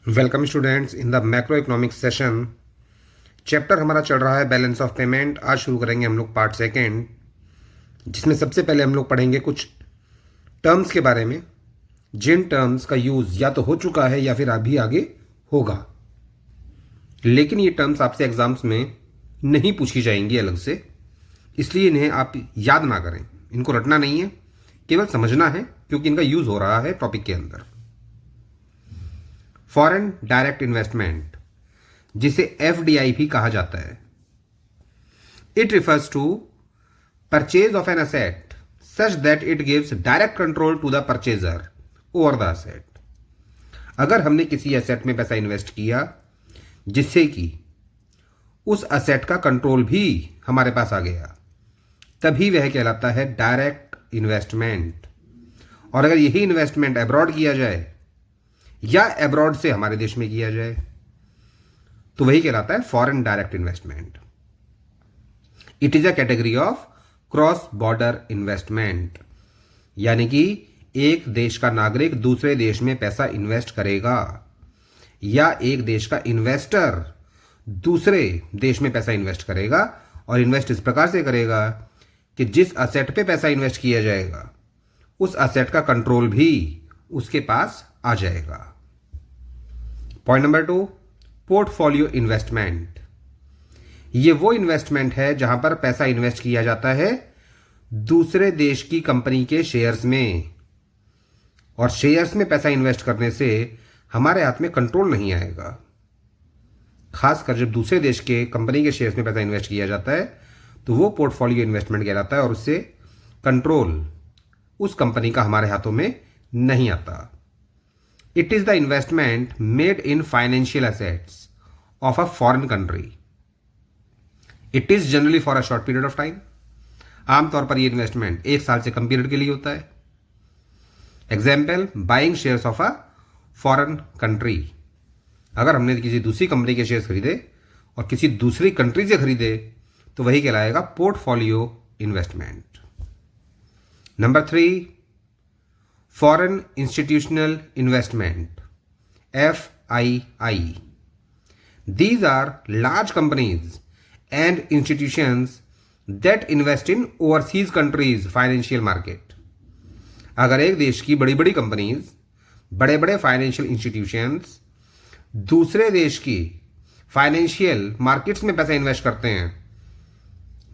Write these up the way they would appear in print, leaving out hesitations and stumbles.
Welcome students in the macro economics session. Chapter हमारा चल रहा है बैलेंस ऑफ पेमेंट। आज शुरू करेंगे हम लोग पार्ट सेकेंड, जिसमें सबसे पहले हम लोग पढ़ेंगे कुछ टर्म्स के बारे में, जिन टर्म्स का यूज़ या तो हो चुका है या फिर अभी आगे होगा, लेकिन ये टर्म्स आपसे एग्जाम्स में नहीं पूछी जाएंगी अलग से, इसलिए इन्हें आप याद ना करें, इनको रटना नहीं है, केवल समझना है क्योंकि इनका यूज़ हो रहा है टॉपिक के अंदर। फॉरेन डायरेक्ट इन्वेस्टमेंट, जिसे एफडीआई भी कहा जाता है, it refers to purchase of an asset such that it gives direct control to the purchaser over the asset. अगर हमने किसी असेट में पैसा इन्वेस्ट किया जिससे कि उस असेट का कंट्रोल भी हमारे पास आ गया, तभी वह कहलाता है डायरेक्ट इन्वेस्टमेंट। और अगर यही इन्वेस्टमेंट अब्रॉड किया जाए या अब्रॉड से हमारे देश में किया जाए तो वही कहलाता है foreign direct investment. It is a category of cross border investment, यानी कि एक देश का नागरिक दूसरे देश में पैसा इन्वेस्ट करेगा या एक देश का इन्वेस्टर दूसरे देश में पैसा इन्वेस्ट करेगा, और इन्वेस्ट इस प्रकार से करेगा कि जिस असेट पे पैसा इन्वेस्ट किया जाएगा उस असेट का कंट्रोल भी उसके पास आ जाएगा। Point number 2, portfolio investment. ये वो इन्वेस्टमेंट है जहां पर पैसा इन्वेस्ट किया जाता है दूसरे देश की कंपनी के शेयर्स में, और शेयर्स में पैसा इन्वेस्ट करने से हमारे हाथ में कंट्रोल नहीं आएगा। खासकर जब दूसरे देश के कंपनी के शेयर्स में पैसा इन्वेस्ट किया जाता है तो वो पोर्टफोलियो इन्वेस्टमेंट कहलाता है, और उससे कंट्रोल उस कंपनी का हमारे हाथों में नहीं आता। It is the investment made in financial assets of a foreign country. It is generally for a short period of time. आमतौर पर ये इन्वेस्टमेंट 1 साल से कम पीरियड के लिए होता है। Example, buying shares of a foreign country. अगर हमने किसी दूसरी कंपनी के शेयर्स खरीदे और किसी दूसरी कंट्री से खरीदे तो वही कहलाएगा portfolio investment. Number 3, foreign institutional investment, FII. These are large companies and institutions that invest in overseas countries financial market. अगर एक देश की बड़ी बड़ी कंपनीज, बड़े बड़े फाइनेंशियल इंस्टीट्यूशंस दूसरे देश की फाइनेंशियल मार्केट्स में पैसा इन्वेस्ट करते हैं,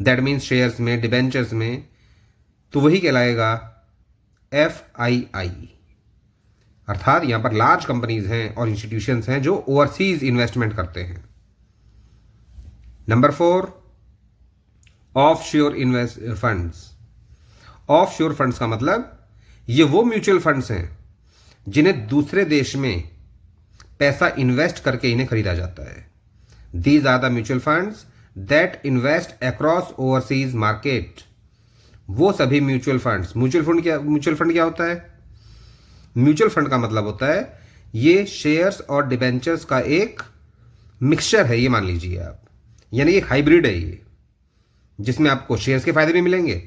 दैट मीन्स शेयर्स में, डिबेंचर्स में, तो वही कहलाएगा FII। अर्थात यहां पर लार्ज कंपनीज हैं और इंस्टीट्यूशंस हैं जो ओवरसीज इन्वेस्टमेंट करते हैं। Number 4, offshore funds. Offshore funds का मतलब ये वो म्यूचुअल फंड्स हैं जिन्हें दूसरे देश में पैसा इन्वेस्ट करके इन्हें खरीदा जाता है। These are the mutual funds that invest across overseas market. वो सभी म्यूचुअल फंड क्या होता है? म्यूचुअल फंड का मतलब होता है ये शेयर्स और डिबेंचर्स का एक मिक्सचर है, ये मान लीजिए आप, यानी एक हाइब्रिड है ये, जिसमें आपको शेयर्स के फायदे भी मिलेंगे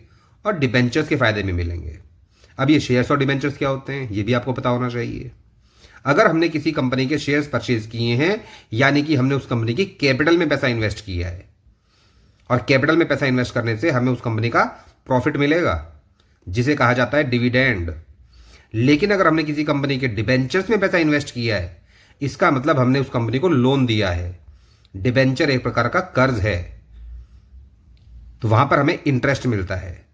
और डिबेंचर्स के फायदे भी मिलेंगे। अब ये शेयर्स और डिबेंचर्स क्या होते हैं ये भी आपको पता होना चाहिए। अगर हमने किसी कंपनी के शेयर्स परचेज किए हैं, यानी कि हमने उस कंपनी की कैपिटल में पैसा इन्वेस्ट किया है, और कैपिटल में पैसा इन्वेस्ट करने से हमें उस कंपनी का प्रॉफिट मिलेगा जिसे कहा जाता है डिविडेंड। लेकिन अगर हमने किसी कंपनी के डिबेंचर्स में पैसा इन्वेस्ट किया है, इसका मतलब हमने उस कंपनी को लोन दिया है। डिबेंचर एक प्रकार का कर्ज है, तो वहां पर हमें इंटरेस्ट मिलता है।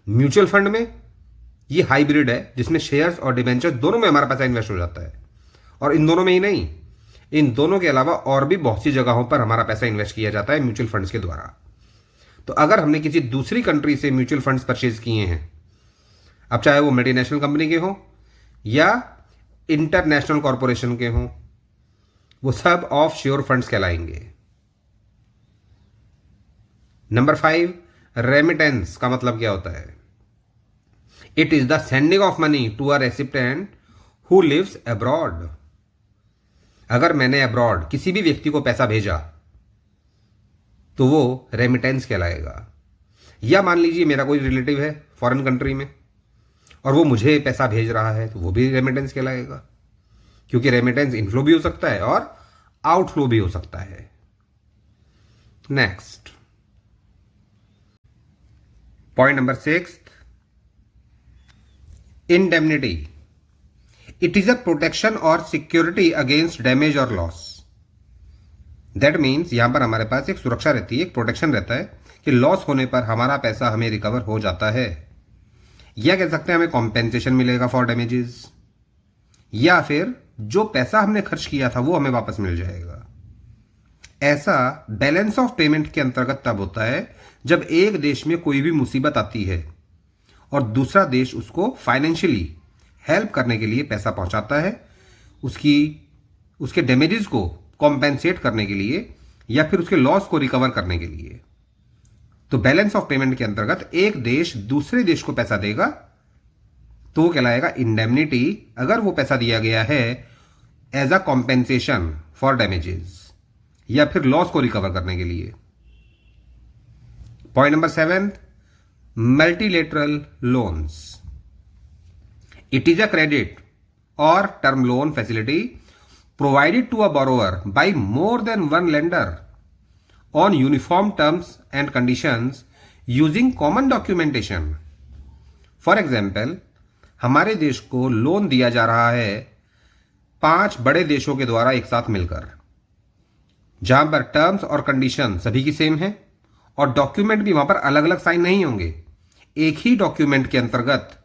म्यूचुअल फंड में ये हाइब्रिड है जिसमें शेयर्स और डिबेंचर्स दोनों में हमारा पैसा इन्वेस्ट हो जाता है, और इन दोनों में ही नहीं, इन दोनों के अलावा और भी बहुत सी जगहों पर हमारा पैसा इन्वेस्ट किया जाता है म्यूचुअल फंड्स के द्वारा। तो अगर हमने किसी दूसरी कंट्री से म्यूचुअल फंड्स परचेज किए हैं, अब चाहे वो मल्टीनेशनल कंपनी के हों या इंटरनेशनल कॉरपोरेशन के हों, वो सब ऑफशोर फंड्स कहलाएंगे। नंबर 5, रेमिटेंस का मतलब क्या होता है? It is the sending of money to a recipient who lives abroad. अगर मैंने अब्रॉड किसी भी व्यक्ति को पैसा भेजा तो वो रेमिटेंस कहलाएगा। या मान लीजिए मेरा कोई रिलेटिव है फॉरेन कंट्री में और वो मुझे पैसा भेज रहा है तो वो भी रेमिटेंस कहलाएगा। क्योंकि रेमिटेंस इनफ्लो भी हो सकता है और आउटफ्लो भी हो सकता है। Next point number 6, indemnity. It is a protection और सिक्योरिटी अगेंस्ट डैमेज और लॉस। दैट मीन्स यहां पर हमारे पास एक सुरक्षा रहती है, एक प्रोटेक्शन रहता है कि लॉस होने पर हमारा पैसा हमें रिकवर हो जाता है, या कह सकते हैं हमें कॉम्पेंसेशन मिलेगा फॉर डैमेजेस, या फिर जो पैसा हमने खर्च किया था वो हमें वापस मिल जाएगा। ऐसा बैलेंस ऑफ पेमेंट के अंतर्गत तब होता है जब एक देश में कोई भी मुसीबत आती है और दूसरा देश उसको फाइनेंशियली हेल्प करने के लिए पैसा पहुंचाता है, उसके डैमेजेस को कॉम्पेंसेट करने के लिए या फिर उसके लॉस को रिकवर करने के लिए। तो बैलेंस ऑफ पेमेंट के अंतर्गत एक देश दूसरे देश को पैसा देगा तो वो कहलाएगा इंडेमनिटी, अगर वो पैसा दिया गया है as a compensation for damages या फिर लॉस को रिकवर करने के लिए। Point number 7, multilateral loans. It is a credit और term loan facility provided to a borrower by more than one lender on uniform terms and conditions using common documentation. For example, हमारे देश को loan दिया जा रहा है 5 बड़े देशों के द्वारा एक साथ मिलकर, जहां पर टर्म्स और कंडीशन सभी की सेम है और डॉक्यूमेंट भी वहां पर अलग अलग साइन नहीं होंगे। एक ही डॉक्यूमेंट के अंतर्गत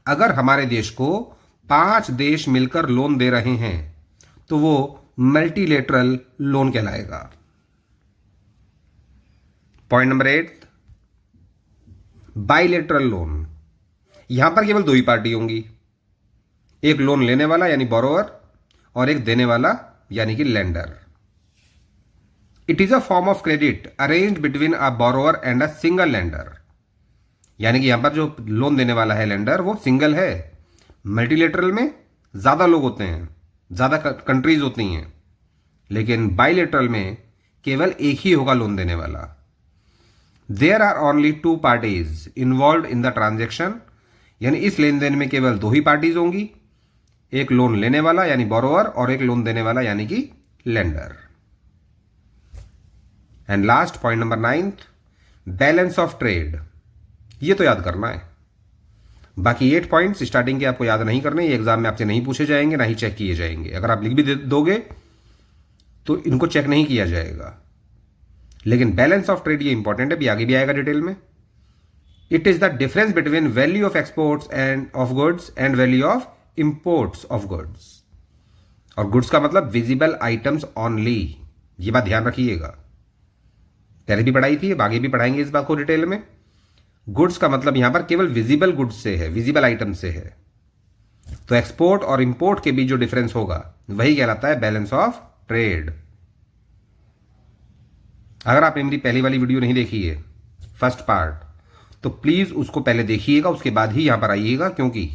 अगर हमारे देश को 5 देश मिलकर लोन दे रहे हैं तो वो मल्टीलेटरल लोन कहलाएगा। Point number 8, bilateral loan. यहां पर केवल 2 ही पार्टी होंगी, एक लोन लेने वाला यानी बोरोअर और एक देने वाला यानी कि lender. It is a form of credit arranged between a borrower and a single lender. यानी कि यहां पर जो लोन देने वाला है लेंडर वो सिंगल है। मल्टीलेटरल में ज्यादा लोग होते हैं, ज्यादा कंट्रीज होती हैं, लेकिन बाइलेटरल में केवल एक ही होगा लोन देने वाला। There are only 2 parties involved in the transaction, यानी इस लेन देन में केवल 2 ही पार्टीज होंगी, एक लोन लेने वाला यानी बोरोअर और एक लोन देने वाला यानी कि lender. And last point number 9, balance of trade. ये तो याद करना है, बाकी 8 पॉइंट्स स्टार्टिंग के आपको याद नहीं करने, ये एग्जाम में आपसे नहीं पूछे जाएंगे, ना ही चेक किए जाएंगे। अगर आप लिख भी दोगे तो इनको चेक नहीं किया जाएगा, लेकिन बैलेंस ऑफ ट्रेड ये इंपॉर्टेंट है, भी आगे भी आएगा डिटेल में। It is the difference between value of exports end of goods and value of imports of goods. और गुड्स का मतलब विजिबल आइटम्स ओनली, ये बात ध्यान रखिएगा, पहले भी पढ़ाई थी, अब आगे भी पढ़ाएंगे इस बात को डिटेल में। गुड्स का मतलब यहां पर केवल विजिबल गुड्स से है, विजिबल आइटम से है। तो एक्सपोर्ट और इंपोर्ट के बीच जो डिफरेंस होगा वही कहलाता है बैलेंस ऑफ ट्रेड। अगर आपने मेरी पहली वाली वीडियो नहीं देखी है, फर्स्ट पार्ट, तो प्लीज उसको पहले देखिएगा, उसके बाद ही यहां पर आइएगा, क्योंकि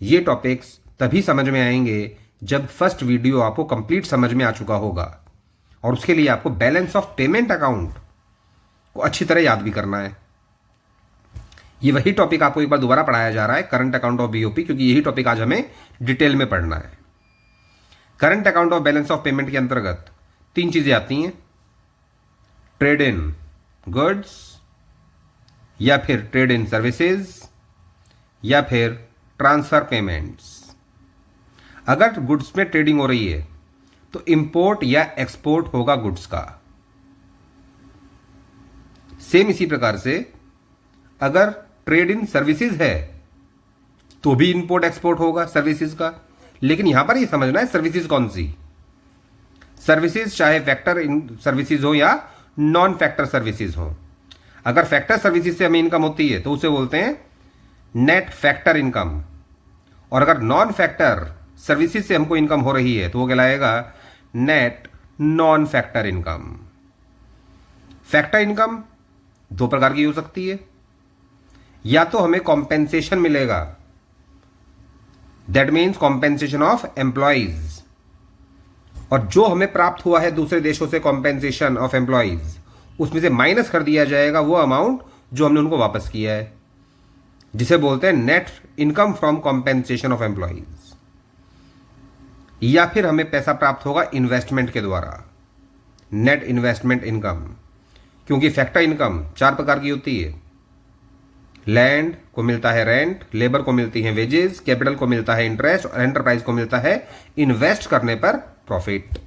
ये टॉपिक्स तभी समझ में आएंगे जब फर्स्ट वीडियो आपको कंप्लीट समझ में आ चुका होगा। और उसके लिए आपको बैलेंस ऑफ पेमेंट अकाउंट को अच्छी तरह याद भी करना है। ये वही टॉपिक आपको एक बार दोबारा पढ़ाया जा रहा है, करंट अकाउंट ऑफ बीओपी, क्योंकि यही टॉपिक आज हमें डिटेल में पढ़ना है। Current account of balance of payment के अंतर्गत 3 चीजें आती हैं, ट्रेड इन गुड्स या फिर ट्रेड इन सर्विसेज या फिर ट्रांसफर पेमेंट्स। अगर गुड्स में ट्रेडिंग हो रही है तो इंपोर्ट या एक्सपोर्ट होगा गुड्स का। सेम इसी प्रकार से अगर ट्रेड इन सर्विसेज है तो भी इंपोर्ट एक्सपोर्ट होगा सर्विसेज का। लेकिन यहां पर ये समझना है सर्विसेज कौन सी, सर्विसेज चाहे फैक्टर इन सर्विसेज हो या नॉन फैक्टर सर्विसेज हो। अगर फैक्टर सर्विसेज से हमें इनकम होती है तो उसे बोलते हैं नेट फैक्टर इनकम, और अगर नॉन फैक्टर सर्विसेज से हमको इनकम हो रही है तो वो कहलाएगा net non factor income. Factor income 2 प्रकार की हो सकती है, या तो हमें कॉम्पेंसेशन मिलेगा, that means compensation of employees, और जो हमें प्राप्त हुआ है दूसरे देशों से कॉम्पेंसेशन ऑफ एम्प्लॉइज, उसमें से माइनस कर दिया जाएगा वो अमाउंट जो हमने उनको वापस किया है, जिसे बोलते हैं net income from compensation of employees. या फिर हमें पैसा प्राप्त होगा इन्वेस्टमेंट के द्वारा, नेट इन्वेस्टमेंट इनकम। क्योंकि फैक्टर इनकम 4 प्रकार की होती है। लैंड को मिलता है रेंट, लेबर को मिलती है वेजेस, कैपिटल को मिलता है इंटरेस्ट और एंटरप्राइज को मिलता है इन्वेस्ट करने पर प्रॉफिट।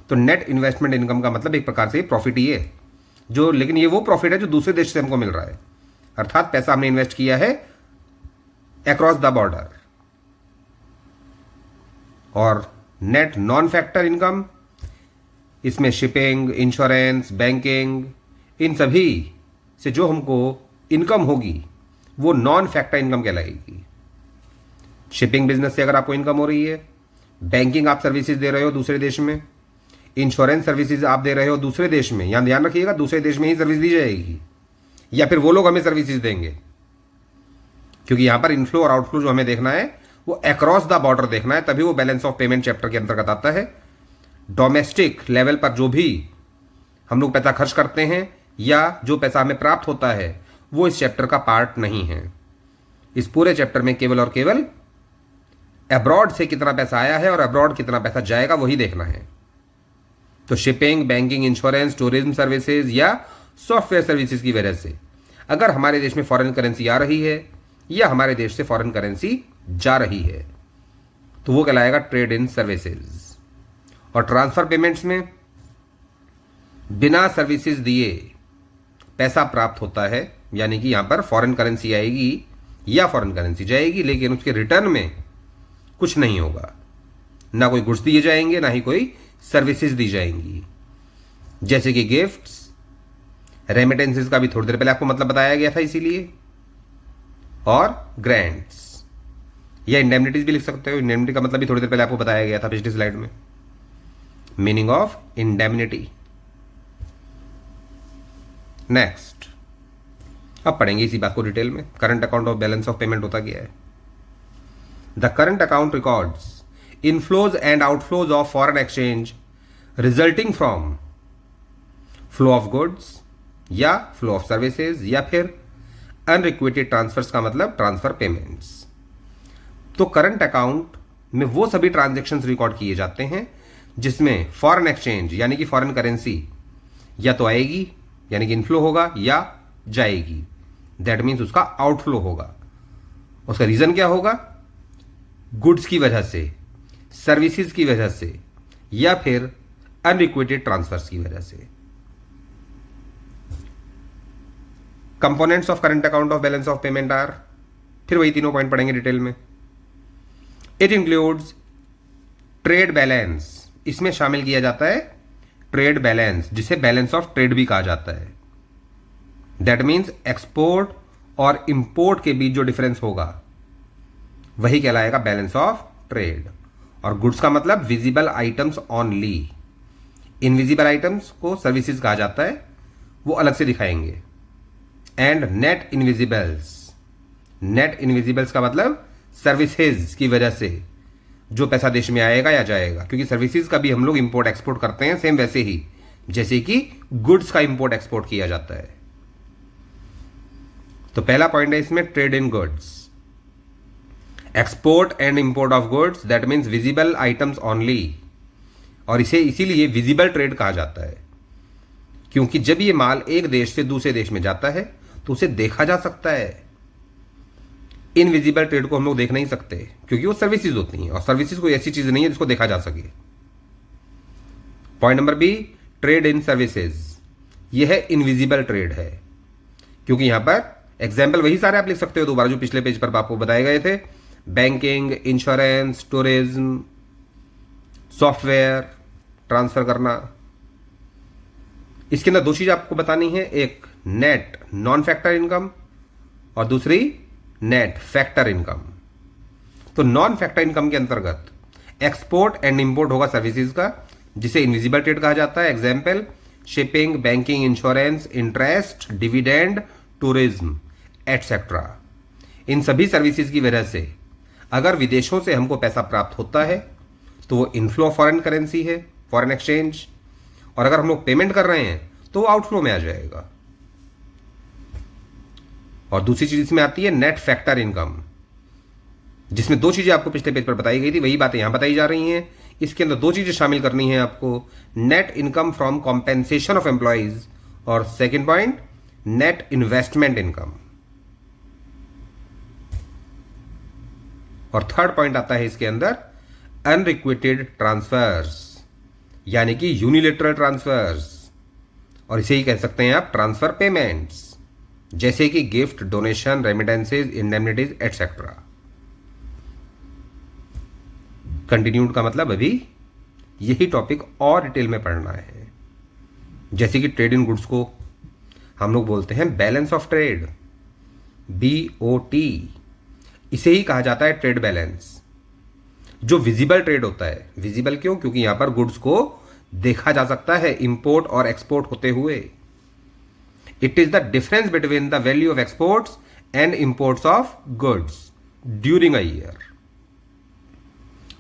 तो नेट इन्वेस्टमेंट इनकम का मतलब एक प्रकार से प्रॉफिट ही है, जो लेकिन ये वो प्रॉफिट है जो दूसरे देश से हमको मिल रहा है, अर्थात पैसा हमने इन्वेस्ट किया है अक्रॉस द बॉर्डर। और नेट नॉन फैक्टर इनकम, इसमें शिपिंग, इंश्योरेंस, बैंकिंग, इन सभी से जो हमको इनकम होगी वो नॉन फैक्टर इनकम कहलाएगी। शिपिंग बिजनेस से अगर आपको इनकम हो रही है, बैंकिंग आप सर्विसेज दे रहे हो दूसरे देश में, इंश्योरेंस सर्विसेज आप दे रहे हो दूसरे देश में, यहां ध्यान रखिएगा दूसरे देश में ही सर्विस दी जाएगी या फिर वो लोग हमें सर्विसेज देंगे, क्योंकि यहां पर इनफ्लो और आउटफ्लो जो हमें देखना है वो अक्रॉस द बॉर्डर देखना है, तभी वो बैलेंस ऑफ पेमेंट चैप्टर के अंतर्गत आता है। डोमेस्टिक लेवल पर जो भी हम लोग पैसा खर्च करते हैं या जो पैसा हमें प्राप्त होता है वो इस चैप्टर का पार्ट नहीं है। इस पूरे चैप्टर में केवल और केवल अब्रॉड से कितना पैसा आया है और अब्रॉड कितना पैसा जाएगा वही देखना है। तो shipping, banking, insurance, tourism services या सॉफ्टवेयर सर्विसेज की वजह से अगर हमारे देश में फॉरेन करेंसी आ रही है या हमारे देश से फॉरेन करेंसी जा रही है तो वो कहलाएगा ट्रेड इन सर्विसेज। और ट्रांसफर पेमेंट्स में बिना सर्विसेज दिए पैसा प्राप्त होता है, यानी कि यहां पर फॉरेन करेंसी आएगी या फॉरेन करेंसी जाएगी, लेकिन उसके रिटर्न में कुछ नहीं होगा, ना कोई गुड्स दिए जाएंगे ना ही कोई सर्विसेज दी जाएंगी, जैसे कि गिफ्ट्स, रेमिटेंसेस का भी थोड़ी देर पहले आपको मतलब बताया गया था इसीलिए, और ग्रांट्स या इंडेमनिटीज भी लिख सकते हो। इंडेमनिटी का मतलब भी थोड़ी देर पहले आपको बताया गया था पिछली स्लाइड में, मीनिंग ऑफ इंडेमनिटी। नेक्स्ट अब पढ़ेंगे इसी बात को डिटेल में। Current account of balance of payment होता क्या है? The current account records inflows and outflows of foreign exchange resulting from flow of goods या फ्लो ऑफ सर्विसेज या फिर अनरिक्वेटेड ट्रांसफर्स का मतलब ट्रांसफर पेमेंट्स। तो करंट अकाउंट में वो सभी ट्रांजैक्शंस रिकॉर्ड किए जाते हैं जिसमें फॉरेन एक्सचेंज यानी कि फॉरेन करेंसी या तो आएगी यानी कि इनफ्लो होगा या जाएगी, दैट मीन्स उसका आउटफ्लो होगा। उसका रीजन क्या होगा? गुड्स की वजह से, सर्विसेज की वजह से या फिर अनरिक्वेटेड ट्रांसफर्स की वजह से। Components of current account of balance of payment are, फिर वही तीनों पॉइंट पढ़ेंगे डिटेल में। इट इंक्लूड्स ट्रेड बैलेंस, इसमें शामिल किया जाता है ट्रेड बैलेंस, जिसे बैलेंस ऑफ ट्रेड भी कहा जाता है। दैट मीन्स एक्सपोर्ट और इंपोर्ट के बीच जो डिफरेंस होगा वही कहलाएगा बैलेंस ऑफ ट्रेड। और गुड्स का मतलब visible items only, invisible items को सर्विसेज कहा जाता है, वो अलग से दिखाएंगे। And net invisibles, net invisibles का मतलब सर्विसेज की वजह से जो पैसा देश में आएगा या जाएगा, क्योंकि सर्विसेज का भी हम लोग इंपोर्ट एक्सपोर्ट करते हैं, सेम वैसे ही जैसे कि गुड्स का इंपोर्ट एक्सपोर्ट किया जाता है। तो पहला पॉइंट है इसमें trade in goods, export and import of goods, that means visible items only. और इसे इसीलिए विजिबल ट्रेड कहा जाता है, क्योंकि जब ये माल एक देश से दूसरे देश में जाता है तो उसे देखा जा सकता है। इनविजिबल ट्रेड को हम लोग देख नहीं सकते क्योंकि वो सर्विसेज होती हैं, और सर्विसेज कोई ऐसी चीज नहीं है जिसको देखा जा सके। Point number B, trade in services, यह है इनविजिबल ट्रेड है, क्योंकि यहां पर एग्जाम्पल वही सारे आप लिख सकते हो दोबारा जो पिछले पेज पर आपको बताए गए थे। Banking, insurance, tourism, software transfer करना। इसके अंदर दो चीज आपको बतानी है, एक नेट नॉन फैक्टर इनकम और दूसरी नेट फैक्टर इनकम। तो नॉन फैक्टर इनकम के अंतर्गत एक्सपोर्ट एंड इंपोर्ट होगा सर्विसेज का, जिसे इनविजिबल ट्रेड कहा जाता है। Example shipping, banking, insurance, interest, dividend, tourism etcetera. इन सभी सर्विसेज की वजह से अगर विदेशों से हमको पैसा प्राप्त होता है तो वो इनफ्लो फॉरेन करेंसी है, फॉरेन एक्सचेंज, और अगर हम लोग पेमेंट कर रहे हैं तो वो आउटफ्लो में आ जाएगा। और दूसरी चीज इसमें आती है नेट फैक्टर इनकम, जिसमें दो चीज़ें आपको पिछले पेज पर बताई गई थी, वही बातें यहाँ बताई जा रही हैं। इसके अंदर दो चीज़ें शामिल करनी है आपको, net income from compensation of employees और second point net investment income. और थर्ड पॉइंट आता है इसके अंदर अनरिक्वेटेड ट्रांसफर्स, यानी कि यूनिलेटरल ट्रांसफर्स, और इसे ही कह सकते हैं आप ट्रांसफर पेमेंट्स, जैसे कि gift, donation, remittances, indemnities etcetera. Continued का मतलब अभी यही टॉपिक और डिटेल में पढ़ना है। जैसे कि ट्रेड इन गुड्स को हम लोग बोलते हैं बैलेंस ऑफ ट्रेड, BOT, इसे ही कहा जाता है ट्रेड बैलेंस। जो विजिबल ट्रेड होता है, विजिबल क्यों? क्योंकि यहां पर गुड्स को देखा जा सकता है इंपोर्ट और एक्सपोर्ट होते हुए। It is the difference between the value of exports and imports of goods during a year.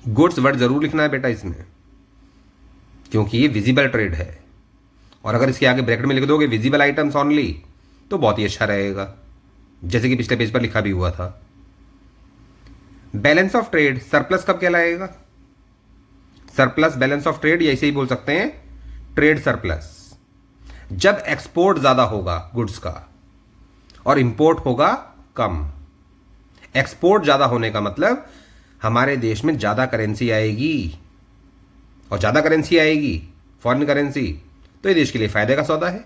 Goods word जरूर लिखना है बेटा इसमें, क्योंकि ये विजिबल ट्रेड है। और अगर इसके आगे ब्रैकेट में लिख दोगे विजिबल आइटम्स ओनली, तो बहुत ही अच्छा रहेगा, जैसे कि पिछले पेज पर लिखा भी हुआ था। बैलेंस ऑफ ट्रेड सरप्लस कब कहलाएगा? सरप्लस बैलेंस ऑफ ट्रेड, या इसे ही बोल सकते हैं ट्रेड सरप्लस, जब एक्सपोर्ट ज्यादा होगा गुड्स का और इंपोर्ट होगा कम। एक्सपोर्ट ज्यादा होने का मतलब हमारे देश में ज्यादा करेंसी आएगी, और ज्यादा करेंसी आएगी फॉरेन करेंसी, तो ये देश के लिए फायदे का सौदा है।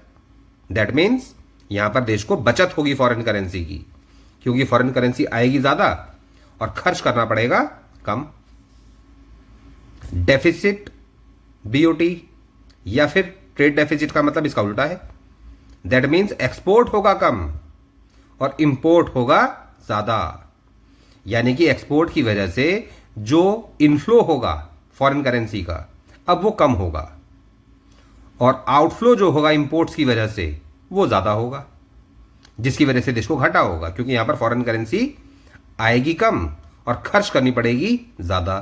दैट मीन्स यहां पर देश को बचत होगी फॉरेन करेंसी की, क्योंकि फॉरेन करेंसी आएगी ज्यादा और खर्च करना पड़ेगा कम। डेफिसिट, BOT, या फिर ट्रेड डेफिसिट का मतलब इसका उल्टा है। दैट मीन्स एक्सपोर्ट होगा कम और इंपोर्ट होगा ज्यादा, यानी कि एक्सपोर्ट की वजह से जो इनफ्लो होगा फॉरेन करेंसी का अब वो कम होगा, और आउटफ्लो जो होगा इंपोर्ट्स की वजह से वो ज्यादा होगा, जिसकी वजह से देश को घाटा होगा, क्योंकि यहां पर फॉरेन करेंसी आएगी कम और खर्च करनी पड़ेगी ज्यादा।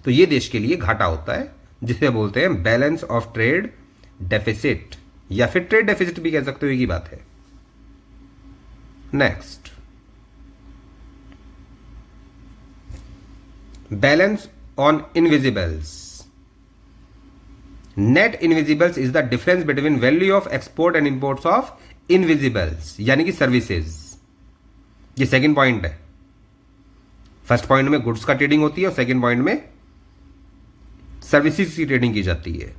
तो ये देश के लिए घाटा होता है, जिसे बोलते हैं बैलेंस ऑफ ट्रेड डेफिसिट, या फिर ट्रेड डेफिसिट भी कह सकते हो, एक ही बात है। Next, balance on invisibles. Net invisibles is the difference between value of export and imports of invisibles, यानी कि सर्विसेज। ये सेकंड पॉइंट है। फर्स्ट पॉइंट में गुड्स का ट्रेडिंग होती है और सेकंड पॉइंट में सर्विसेज की ट्रेडिंग की जाती है,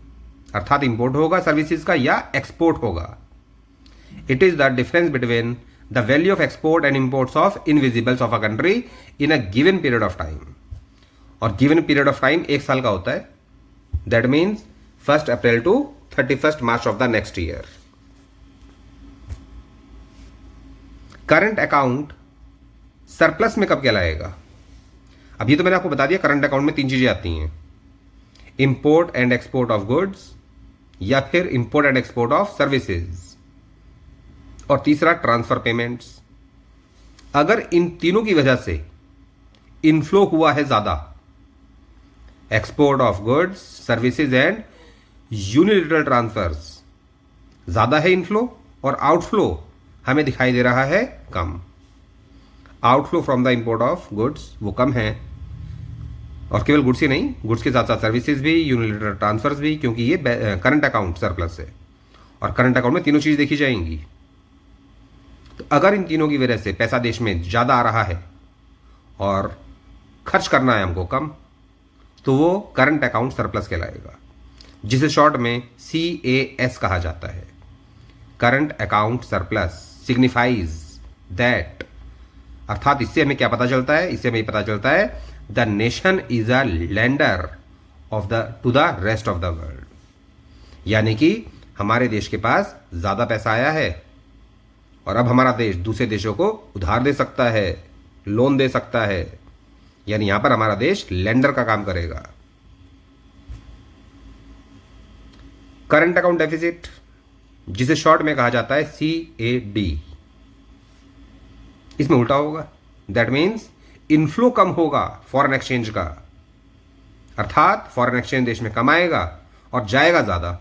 अर्थात इंपोर्ट होगा सर्विसेज का या एक्सपोर्ट होगा। It is the difference between the value of export and imports of invisibles of a country in a given period of time. और गिवन पीरियड ऑफ टाइम एक साल का होता है। That means 1 April to 31 March of the next year. Current account surplus में कब कहलाएगा? अब ये तो मैंने आपको बता दिया, करंट अकाउंट में 3 चीजें आती हैं, import and export of goods, या फिर import and export of services, और तीसरा ट्रांसफर पेमेंट्स। अगर इन तीनों की वजह से इनफ्लो हुआ है ज्यादा, export of goods, services and unilateral transfers, ज्यादा है इनफ्लो, और आउटफ्लो हमें दिखाई दे रहा है कम। Outflow from the import of goods वो कम है, और केवल गुड्स ही नहीं, गुड्स के साथ साथ सर्विसेज भी, यूनिलेटरल ट्रांसफर्स भी, क्योंकि ये करंट अकाउंट सरप्लस है, और करंट अकाउंट में तीनों चीज देखी जाएंगी। तो अगर इन तीनों की वजह से पैसा देश में ज्यादा आ रहा है और खर्च करना है हमको कम, तो वो करंट अकाउंट सरप्लस कहलाएगा, जिसे शॉर्ट में CAS कहा जाता है। Current account surplus signifies that, अर्थात इससे हमें क्या पता चलता है? इससे हमें पता चलता है the nation is a lender of the two the rest of the world, यानी कि हमारे देश के पास ज्यादा पैसा आया है और अब हमारा देश दूसरे देशों को उधार दे सकता है, लोन दे सकता है, यानी यहां पर हमारा देश लेंडर का काम करेगा। करंट अकाउंट डेफिसिट, जिसे शॉर्ट में कहा जाता है CAD, इसमें उल्टा होगा। दैट मीन्स इनफ्लो कम होगा फॉरेन एक्सचेंज का, अर्थात फॉरेन एक्सचेंज देश में कम आएगा और जाएगा ज्यादा।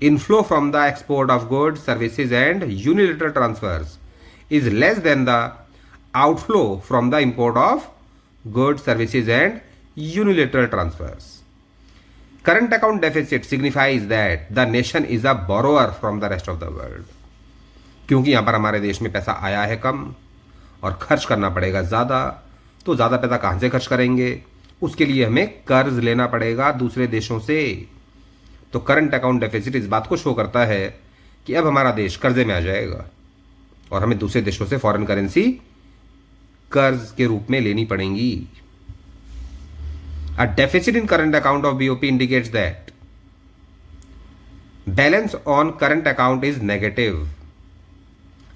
Inflow from the export of goods, services and unilateral transfers is less than the outflow from the import of good services and unilateral transfers. Current account deficit signifies that the nation is a borrower from the rest of the world. क्योंकि यहां पर हमारे देश में पैसा आया है कम और खर्च करना पड़ेगा ज़्यादा, तो ज़्यादा पैसा कहाँ से खर्च करेंगे? उसके लिए हमें कर्ज लेना पड़ेगा दूसरे देशों से. तो करंट अकाउंट डेफिसिट इस बात को शो करता है कि अब हमारा देश कर्जे में आ जाएगा और हमें दूसरे देशों से फॉरेन करेंसी कर्ज के रूप में लेनी पड़ेगी. अ deficit in current account of BOP indicates that balance on current account is negative.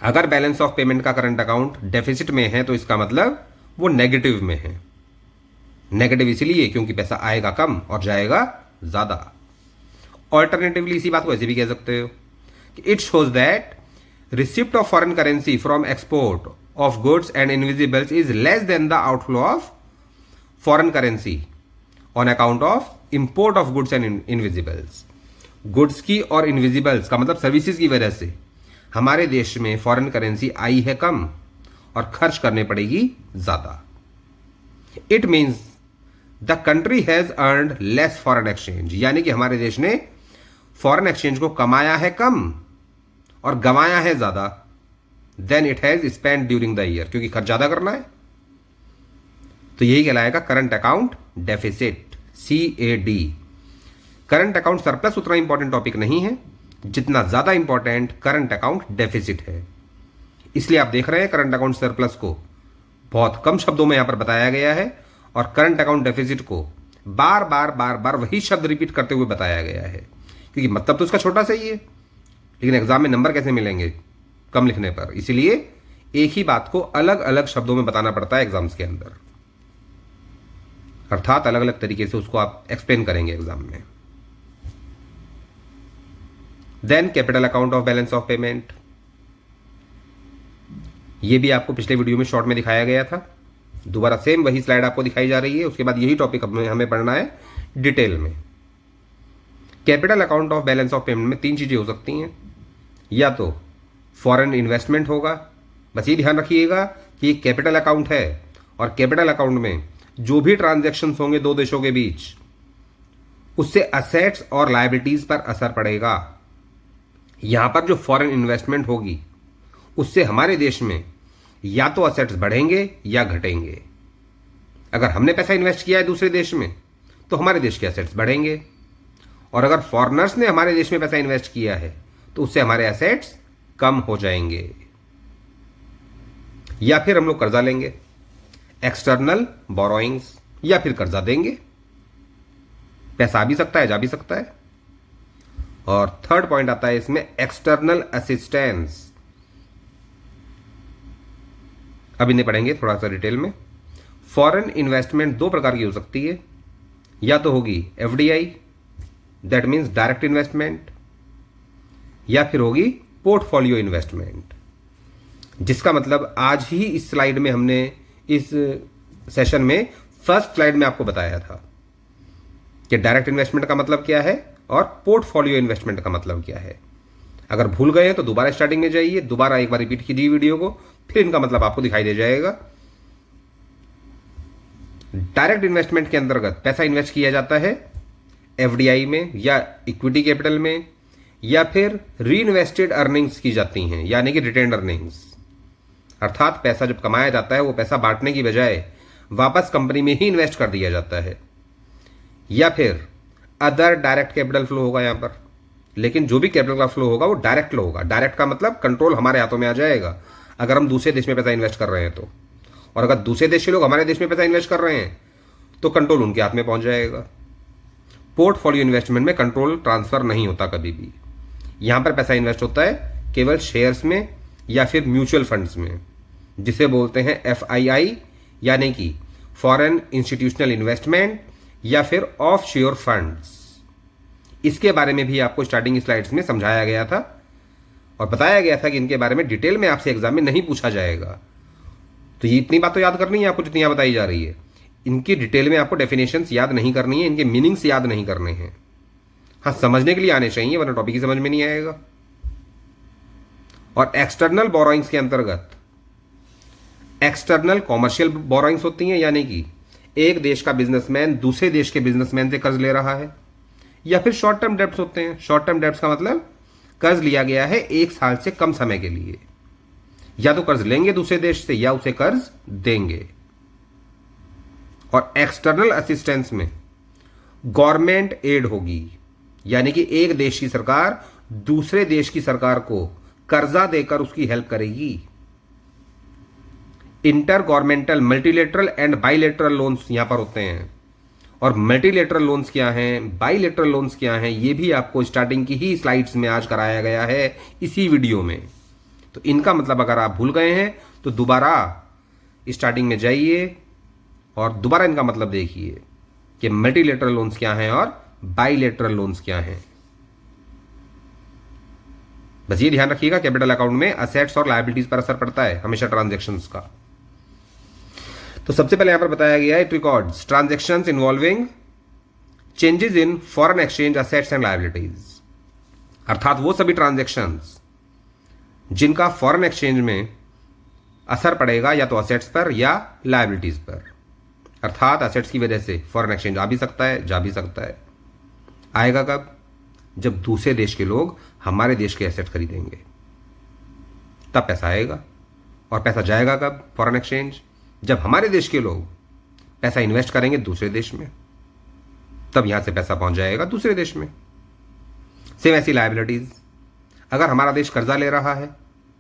अगर बैलेंस ऑफ पेमेंट का करंट अकाउंट डेफिसिट में है तो इसका मतलब वो नेगेटिव में है. नेगेटिव इसलिए क्योंकि पैसा आएगा कम और जाएगा ज्यादा. ऑल्टरनेटिवली इसी बात को ऐसे भी कह सकते हो कि it shows that receipt of foreign currency from export of goods and invisibles is less than the outflow of foreign currency on account of import of goods and invisibles. Goods की और इनविजिबल्स का मतलब services की वजह से हमारे देश में फॉरेन करेंसी आई है कम और खर्च करने पड़ेगी ज्यादा. It means the country has earned less foreign exchange, यानी कि हमारे देश ने फॉरेन एक्सचेंज को कमाया है कम और गंवाया है ज्यादा than it has spend during the year, क्योंकि खर्च ज्यादा करना है. तो यही कहलाएगा current account deficit, CAD. Current account surplus उतना इंपॉर्टेंट टॉपिक नहीं है जितना ज्यादा इंपॉर्टेंट करंट अकाउंट डेफिसिट है. इसलिए आप देख रहे हैं करंट अकाउंट सरप्लस को बहुत कम शब्दों में यहां पर बताया गया है और करंट अकाउंट डेफिसिट को बार बार वही शब्द रिपीट करते हुए बताया गया है, क्योंकि मतलब तो उसका छोटा सा ही है, लेकिन एग्जाम में नंबर कैसे मिलेंगे कम लिखने पर. इसीलिए एक ही बात को अलग अलग शब्दों में बताना पड़ता है एग्जाम्स के अंदर, अर्थात अलग अलग तरीके से उसको आप एक्सप्लेन करेंगे एग्जाम में. Then capital account of balance of payment. ये भी आपको पिछले वीडियो में शॉर्ट में दिखाया गया था. दोबारा सेम वही स्लाइड आपको दिखाई जा रही है. उसके बाद यही टॉपिक हमें पढ़ना है डिटेल में. Capital account of balance of payment में तीन चीजें हो सकती हैं. या तो फॉरेन इन्वेस्टमेंट होगा, बस ये ध्यान रखिएगा कि कैपिटल अकाउंट है और कैपिटल अकाउंट में जो भी ट्रांजैक्शन होंगे दो देशों के बीच उससे असेट्स और लायबिलिटीज पर असर पड़ेगा. यहां पर जो फॉरेन इन्वेस्टमेंट होगी उससे हमारे देश में या तो असेट्स बढ़ेंगे या घटेंगे. अगर हमने पैसा इन्वेस्ट किया है दूसरे देश में तो हमारे देश के असेट्स बढ़ेंगे, और अगर फॉरेनर्स ने हमारे देश में पैसा इन्वेस्ट किया है तो उससे हमारे असेट्स कम हो जाएंगे. या फिर हम लोग कर्जा लेंगे, एक्सटर्नल बोरोइंग्स, या फिर कर्जा देंगे. पैसा आ भी सकता है, जा भी सकता है. और थर्ड पॉइंट आता है इसमें एक्सटर्नल असिस्टेंस. अब इन्हें पढ़ेंगे थोड़ा सा डिटेल में. फॉरेन इन्वेस्टमेंट दो प्रकार की हो सकती है. या तो होगी FDI, that means direct investment, या फिर होगी पोर्टफोलियो इन्वेस्टमेंट, जिसका मतलब आज ही इस स्लाइड में हमने इस सेशन में फर्स्ट स्लाइड में आपको बताया था कि डायरेक्ट इन्वेस्टमेंट का मतलब क्या है और पोर्टफोलियो इन्वेस्टमेंट का मतलब क्या है. अगर भूल गए हैं तो दोबारा स्टार्टिंग में जाइए, दोबारा एक बार रिपीट कीजिए वीडियो को, फिर इनका मतलब आपको दिखाई दे जाएगा. डायरेक्ट इन्वेस्टमेंट के अंतर्गत पैसा इन्वेस्ट किया जाता है FDI में या इक्विटी कैपिटल में, या फिर री इन्वेस्टेड अर्निंग्स की जाती हैं, यानी कि रिटेन्ड अर्निंग्स. अर्थात पैसा जब कमाया जाता है वो पैसा बांटने की बजाय वापस कंपनी में ही इन्वेस्ट कर दिया जाता है. या फिर अदर डायरेक्ट कैपिटल फ्लो होगा यहां पर, लेकिन जो भी कैपिटल का फ्लो होगा वो डायरेक्ट फ्लो होगा. डायरेक्ट का मतलब कंट्रोल हमारे हाथों में आ जाएगा अगर हम दूसरे देश में पैसा इन्वेस्ट कर रहे हैं तो, और अगर दूसरे देश के लोग हमारे देश में पैसा इन्वेस्ट कर रहे हैं तो कंट्रोल उनके हाथ में पहुंच जाएगा. पोर्टफोलियो इन्वेस्टमेंट में कंट्रोल ट्रांसफर नहीं होता कभी भी. यहां पर पैसा इन्वेस्ट होता है केवल शेयर्स में या फिर म्यूचुअल फंड्स में, जिसे बोलते हैं FII, यानी कि फॉरेन इंस्टीट्यूशनल इन्वेस्टमेंट, या फिर ऑफ श्योर फंड्स. इसके बारे में भी आपको स्टार्टिंग स्लाइड्स में समझाया गया था और बताया गया था कि इनके बारे में डिटेल में आपसे एग्जाम में नहीं पूछा जाएगा. तो ये इतनी बात तो याद करनी है आपको जितनी यहाँ बताई जा रही है. इनकी डिटेल में आपको डेफिनेशंस याद नहीं करनी है, इनके मीनिंग्स याद नहीं करने हैं. हाँ, समझने के लिए आने चाहिए, वरना टॉपिक ही समझ में नहीं आएगा. और एक्सटर्नल बोरोइंग्स के अंतर्गत एक्सटर्नल कॉमर्शियल बोरोइंग्स होती हैं, यानी कि एक देश का बिजनेसमैन दूसरे देश के बिजनेसमैन से कर्ज ले रहा है, या फिर शॉर्ट टर्म डेब्ट्स होते हैं। शॉर्ट टर्म डेब्ट्स का मतलब कर्ज लिया गया है 1 साल से कम समय के लिए, या तो कर्ज लेंगे दूसरे देश से या उसे कर्ज देंगे। और एक्सटर्नल असिस्टेंस में गवर्नमेंट एड होगी, यानी कि एक देश की सरकार दूसरे देश की सरकार को कर्जा देकर उसकी हेल्प करेगी। Inter governmental multilateral and bilateral loans यहां पर होते हैं। और मल्टीलेटरल लोन्स क्या हैं, बाइलेटरल लोन्स क्या हैं, ये भी आपको स्टार्टिंग की ही स्लाइड्स में आज कराया गया है इसी वीडियो में। तो इनका मतलब अगर आप भूल गए हैं तो दोबारा स्टार्टिंग में जाइए और दोबारा इनका मतलब देखिए कि मल्टीलेटरल लोन्स क्या हैं और बाइलेटरल लोन्स क्या हैं। बस ये ध्यान रखिएगा, कैपिटल अकाउंट में असेट्स और लायबिलिटीज पर असर पड़ता है हमेशा ट्रांजैक्शंस का। तो सबसे पहले यहां पर बताया गया है it records transactions involving changes in foreign exchange assets and liabilities, अर्थात वो सभी ट्रांजैक्शंस जिनका फॉरेन एक्सचेंज में असर पड़ेगा या तो असेट्स पर या लायबिलिटीज पर। अर्थात असेट्स की वजह से फॉरेन एक्सचेंज आ भी सकता है, जा भी सकता है। आएगा कब? जब दूसरे देश के लोग हमारे देश के एसेट खरीदेंगे, तब पैसा आएगा। और पैसा जाएगा कब? फॉरेन एक्सचेंज, जब हमारे देश के लोग पैसा इन्वेस्ट करेंगे दूसरे देश में, तब यहां से पैसा पहुंच जाएगा दूसरे देश में। सेम ऐसी लायबिलिटीज, अगर हमारा देश कर्जा ले रहा है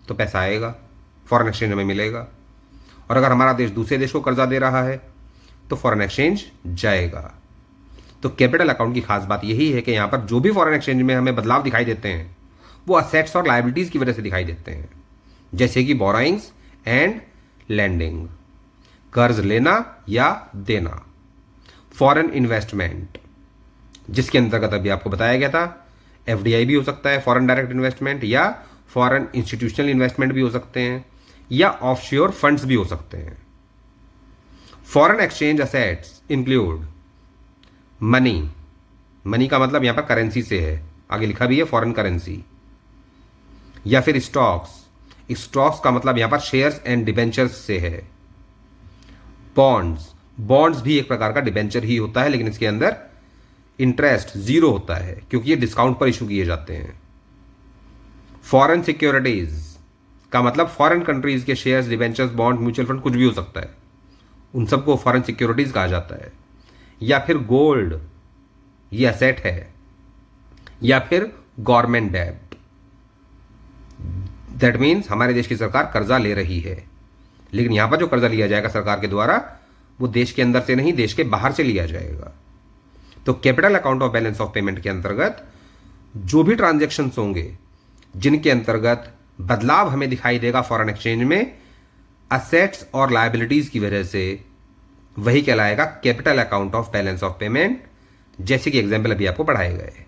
तो पैसा आएगा, फॉरेन एक्सचेंज हमें मिलेगा। और अगर हमारा देश दूसरे देश को कर्जा दे रहा है तो फॉरेन एक्सचेंज जाएगा। तो कैपिटल अकाउंट की खास बात यही है कि यहां पर जो भी फॉरेन एक्सचेंज में हमें बदलाव दिखाई देते हैं वो असेट्स और लायबिलिटीज की वजह से दिखाई देते हैं, जैसे कि बोराइंग्स एंड लैंडिंग, कर्ज लेना या देना। फॉरेन इन्वेस्टमेंट, जिसके अंतर्गत अभी आपको बताया गया था एफडीआई भी हो सकता है, फॉरेन डायरेक्ट इन्वेस्टमेंट, या फॉरेन इंस्टीट्यूशनल इन्वेस्टमेंट भी हो सकते हैं, या ऑफशोर फंड्स भी हो सकते हैं। Foreign exchange assets include money, money का मतलब यहां पर करेंसी से है, आगे लिखा भी है फॉरेन करेंसी, या फिर स्टॉक्स, स्टॉक्स का मतलब यहां पर शेयर्स एंड डिबेंचर्स से है। बॉन्ड्स, बॉन्ड्स भी एक प्रकार का डिबेंचर ही होता है, लेकिन इसके अंदर इंटरेस्ट जीरो होता है क्योंकि ये डिस्काउंट पर इशू किए जाते हैं। फॉरेन सिक्योरिटीज का मतलब फॉरेन कंट्रीज के shares, debentures, bond, mutual fund कुछ भी हो सकता है, उन सबको फॉरेन सिक्योरिटीज कहा जाता है। या फिर गोल्ड, ये असेट है, या फिर गवर्नमेंट डेब्ट, दैट मीन्स हमारे देश की सरकार कर्जा ले रही है, लेकिन यहां पर जो कर्जा लिया जाएगा सरकार के द्वारा वो देश के अंदर से नहीं, देश के बाहर से लिया जाएगा। तो capital account of balance of payment के अंतर्गत जो भी ट्रांजैक्शंस होंगे जिनके अंतर्गत बदलाव हमें दिखाई देगा फॉरेन एक्सचेंज में असेट्स और लायबिलिटीज की वजह से, वही कहलाएगा capital account of balance of payment, जैसे कि एग्जाम्पल अभी आपको पढ़ाए गए।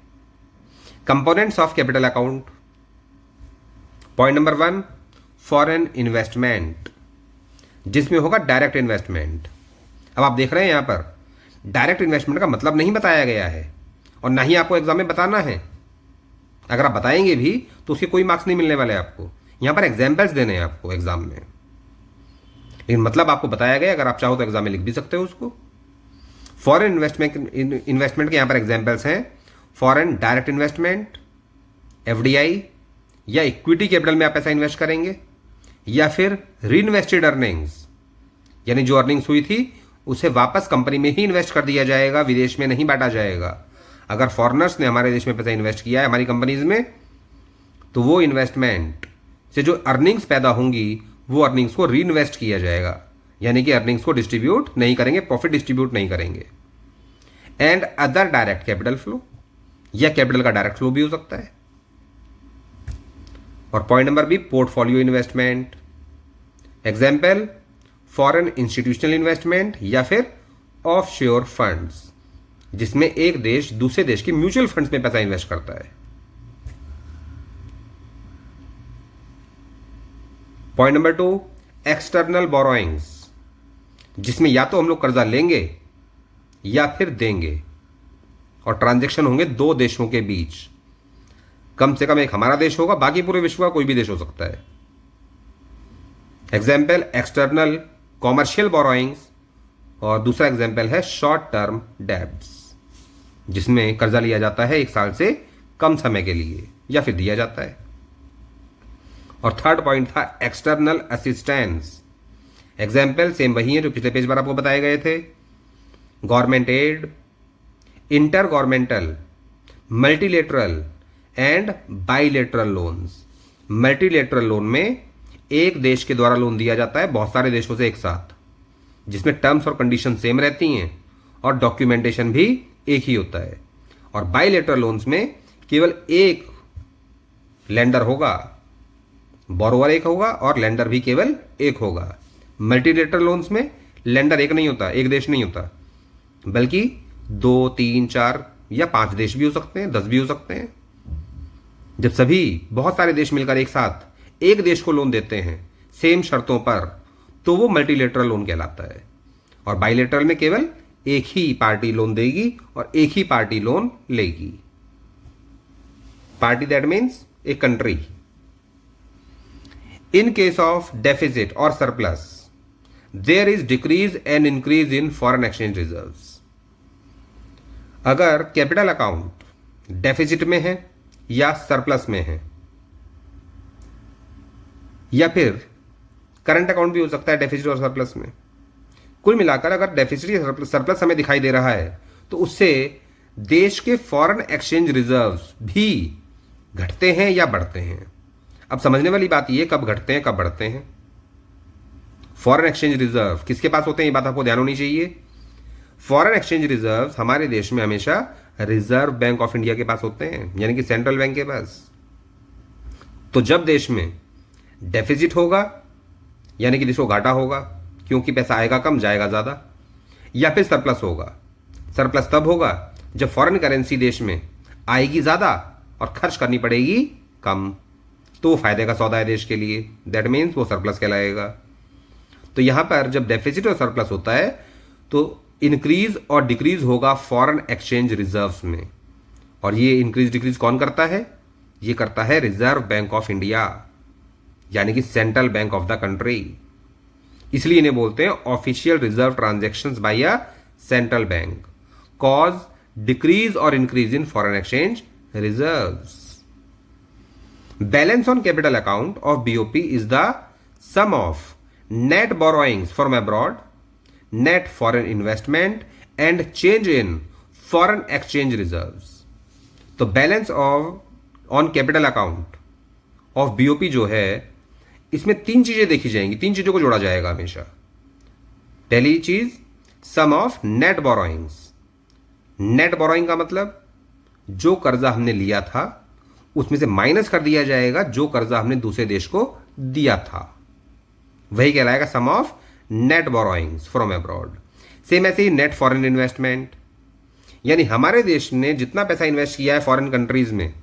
Components of capital account, point number 1 foreign investment, जिसमें होगा डायरेक्ट इन्वेस्टमेंट। अब आप देख रहे हैं यहां पर डायरेक्ट इन्वेस्टमेंट का मतलब नहीं बताया गया है और ना ही आपको एग्जाम में बताना है। अगर आप बताएंगे भी तो उसके कोई मार्क्स नहीं मिलने वाले आपको, यहां पर एग्जाम्पल्स देने हैं आपको एग्जाम में, लेकिन मतलब आपको बताया गया, अगर आप चाहो तो एग्जाम में लिख भी सकते हो उसको। फॉरेन इन्वेस्टमेंट के यहां पर एग्जाम्पल्स हैं फॉरेन डायरेक्ट इन्वेस्टमेंट, एफडीआई, या इक्विटी कैपिटल में आप पैसा इन्वेस्ट करेंगे, या फिर रीइन्वेस्टेड अर्निंग्स, यानी जो अर्निंग्स हुई थी उसे वापस कंपनी में ही इन्वेस्ट कर दिया जाएगा, विदेश में नहीं बांटा जाएगा। अगर फॉरेनर्स ने हमारे देश में पैसा इन्वेस्ट किया है हमारी कंपनीज में, तो वो इन्वेस्टमेंट से जो अर्निंग्स पैदा होंगी वो अर्निंग्स को री इन्वेस्ट किया जाएगा, यानी कि अर्निंग्स को डिस्ट्रीब्यूट नहीं करेंगे, प्रॉफिट डिस्ट्रीब्यूट नहीं करेंगे। And other direct capital flow, या कैपिटल का डायरेक्ट फ्लो भी हो सकता है। और point number B portfolio investment, example foreign institutional investment या फिर ऑफशोर फंड्स, जिसमें एक देश दूसरे देश के म्यूचुअल फंड्स में पैसा इन्वेस्ट करता है। पॉइंट नंबर 2 एक्सटर्नल बोरोइंग्स, जिसमें या तो हम लोग कर्जा लेंगे या फिर देंगे, और ट्रांजैक्शन होंगे दो देशों के बीच, कम से कम एक हमारा देश होगा, बाकी पूरे विश्व का कोई भी देश हो सकता है। एग्जाम्पल एक्सटर्नल कॉमर्शियल बोरोइंग्स और दूसरा एग्जाम्पल है शॉर्ट टर्म डेब्ट्स, जिसमें कर्जा लिया जाता है 1 साल से कम समय के लिए या फिर दिया जाता है। और थर्ड पॉइंट था एक्सटर्नल असिस्टेंस। एग्जाम्पल सेम वही है जो पिछले पेज पर आपको बताए गए थे। Government aid, inter governmental, multilateral and bilateral loans. Multilateral loan में एक देश के द्वारा लोन दिया जाता है बहुत सारे देशों से एक साथ, जिसमें टर्म्स और कंडीशन सेम रहती हैं और डॉक्यूमेंटेशन भी एक ही होता है। और बाइलेटरल लोन्स में केवल एक लेंडर होगा, बोरोवर एक होगा और लेंडर भी केवल एक होगा। मल्टीलेटरल लोन्स में लेंडर एक नहीं होता, एक देश नहीं होता, बल्कि 2, 3, 4 या 5 देश भी हो सकते हैं, 10 भी हो सकते हैं। जब सभी बहुत सारे देश मिलकर एक साथ एक देश को लोन देते हैं सेम शर्तों पर, तो वो मल्टीलेटरल लोन कहलाता है। और बाइलेटरल में केवल एक ही पार्टी लोन देगी और एक ही पार्टी लोन लेगी। Party that means a country. In case of deficit or surplus, there is decrease and increase in foreign exchange reserves. अगर कैपिटल अकाउंट डेफिसिट में है या सरप्लस में है, या फिर करंट अकाउंट भी हो सकता है डेफिसिट और सरप्लस में, कुल मिलाकर अगर डेफिसिट या सरप्लस हमें दिखाई दे रहा है तो उससे देश के फॉरेन एक्सचेंज रिजर्व्स भी घटते हैं या बढ़ते हैं। अब समझने वाली बात यह कब घटते हैं कब बढ़ते हैं। फॉरेन एक्सचेंज रिजर्व किसके पास होते हैं, ये बात आपको ध्यान होनी चाहिए। फॉरेन एक्सचेंज रिजर्व हमारे देश में हमेशा रिजर्व बैंक ऑफ इंडिया के पास होते हैं, यानी कि सेंट्रल बैंक के पास। तो जब देश में डेफिसिट होगा, यानी कि जिसको घाटा होगा क्योंकि पैसा आएगा कम जाएगा ज्यादा, या फिर सरप्लस होगा। सरप्लस तब होगा जब फॉरेन करेंसी देश में आएगी ज्यादा और खर्च करनी पड़ेगी कम, तो फायदे का सौदा है देश के लिए, दैट मीन्स वो सरप्लस कहलाएगा। तो यहां पर जब डेफिसिट और सरप्लस होता है तो इंक्रीज और डिक्रीज होगा फॉरेन एक्सचेंज रिजर्व्स में। और ये इंक्रीज डिक्रीज कौन करता है, ये करता है रिजर्व बैंक ऑफ इंडिया, यानी कि central bank of the country. इसलिए इन्हें बोलते हैं official reserve transactions by a central bank, cause decrease और increase in foreign exchange reserves. Balance on capital account of BOP is the sum of net borrowings from abroad, net foreign investment and change in foreign exchange reserves. तो balance on capital account of BOP जो है, इसमें 3 चीजें देखी जाएंगी, 3 चीजों को जोड़ा जाएगा हमेशा। पहली चीज sum of net borrowings. Net borrowing का मतलब जो कर्जा हमने लिया था उसमें से माइनस कर दिया जाएगा जो कर्जा हमने दूसरे देश को दिया था, वही कहलाएगा sum of net borrowings from abroad. Same ऐसे ही नेट फॉरेन इन्वेस्टमेंट, यानी हमारे देश ने जितना पैसा इन्वेस्ट किया है फॉरेन कंट्रीज में,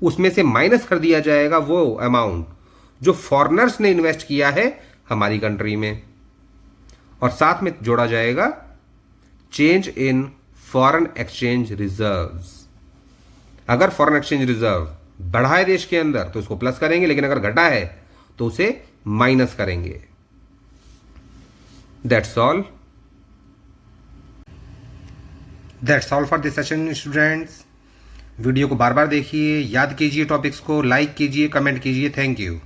उसमें से माइनस कर दिया जाएगा वो अमाउंट जो फॉरेनर्स ने इन्वेस्ट किया है हमारी कंट्री में। और साथ में जोड़ा जाएगा change in foreign exchange reserves. अगर फॉरेन एक्सचेंज रिजर्व बढ़ा है देश के अंदर तो इसको प्लस करेंगे, लेकिन अगर घटा है तो उसे माइनस करेंगे। That's all for this session students. Video को बार बार देखिए, याद कीजिए टॉपिक्स को, लाइक कीजिए, कमेंट कीजिए। Thank you.